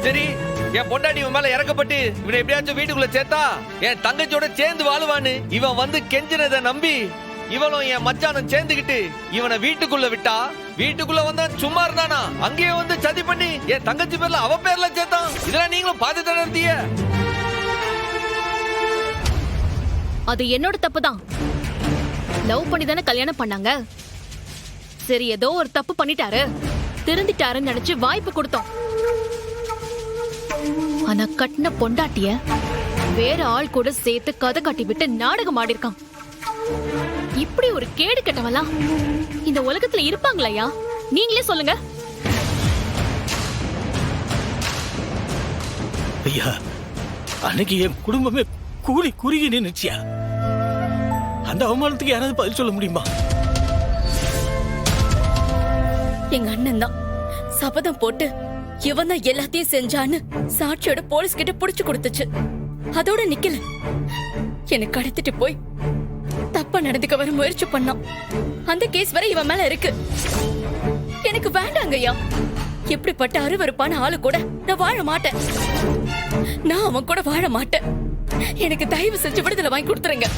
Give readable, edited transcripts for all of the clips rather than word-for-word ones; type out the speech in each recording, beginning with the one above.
சரி, என் பொண்டாட்டி இவன் மேல இறக்கப்பட்டு இவனை எப்படியாச்சும் வீட்டுக்குள்ள சேர்த்தா என் தங்கச்சியோட சேர்ந்து வாழுவான்னு இவன் வந்து கெஞ்சினதை நம்பி இவளும் என் மச்சானும் சேர்ந்துகிட்டு இவனை வீட்டுக்குள்ள விட்டா, வீட்டுக்குள்ள வந்தா சும்மா இருந்தானா அங்கேயே வந்து சதி பண்ணி என் தங்கச்சி பேர்ல அவ பேர்ல சேர்த்தான். இதெல்லாம் நீங்களும் பார்த்து நடத்திய. அது என்னோட தப்பு தான். லவ் பண்ணி தானே கல்யாணம் பண்ணாங்க. சரி, ஏதோ ஒரு தப்பு பண்ணிட்டாரு, திருந்திட்டாருன்னு நினைச்சு வாய்ப்பு கொடுத்தோம். ஆனா கட்டின பொண்டாட்டிய வேற ஆள் கூட சேர்த்து கதை கட்டி விட்டு நாடகம் ஆடிருக்கான். இப்படி ஒரு கேடு கட்டவெல்லாம் இந்த உலகத்துல இருப்பாங்களையா? நீங்களே சொல்லுங்க. ஐயா, அன்னைக்கு என் குடும்பமே கூலி குறுகி நின்னுச்சியா. அந்த அவமானத்துக்கு யாராவது பதில் சொல்ல முடியுமா? எங்க அண்ணன் தான் சபதம் போட்டு இவன் தான் எல்லாத்தையும் செஞ்சான்னு சாட்சியோட போலீஸ் கிட்ட புடிச்சு கொடுத்துச்சு. அதோட நிக்கல, எனக்கு கடத்திட்டு போய் தப்பா நடந்துக்க வர முயற்சி பண்ணான். அந்த கேஸ் வரை இவன் மேல இருக்கு. எனக்கு வேண்டாங்கய்யா. எப்படிப்பட்ட அருவருப்பான ஆளு கூட நான் வாழ மாட்டேன். நான் அவன் கூட வாழ மாட்டேன். எனக்கு தயவு செஞ்சு விடுதலை வாங்கி கொடுத்துருங்க.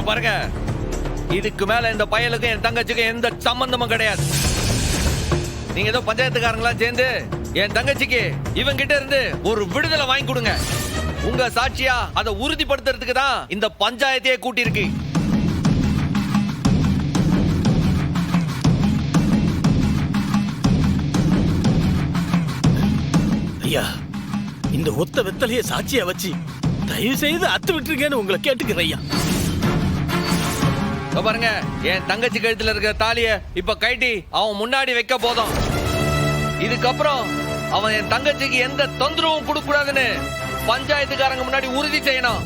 பாருங்க, இதுக்கு மேல இந்த பயலுக்கும் என் தங்கச்சிக்கும் எந்த சம்பந்தமும் கிடையாது. நீங்க ஏதோ பஞ்சாயத்துக்காரங்களா சேர்ந்து என் தங்கச்சிக்கு இவன் கிட்ட இருந்து ஒரு விடுதலை வாங்கி கொடுங்க. உங்க சாட்சியா அதை உறுதிப்படுத்துறதுக்கு தான் இந்த பஞ்சாயத்தையே கூட்டியிருக்கு. ஐயா, இந்த ஒத்த வெத்தலைய சாட்சியா வச்சு தயவு செய்து அத்து விட்டுருக்கேன்னு உங்களை கேட்டுக்கிறேன் ஐயா. பாருங்க, என் தங்கச்சி கழுத்துல இருக்கிற தாலிய இப்ப கைட்டி அவன் முன்னாடி வைக்க போதும். இதுக்கப்புறம் அவன் என் தங்கச்சிக்கு எந்த தொந்தரவும் கொடுக்க கூடாதுன்னு பஞ்சாயத்துக்காரங்க முன்னாடி உறுதி செய்யணும்.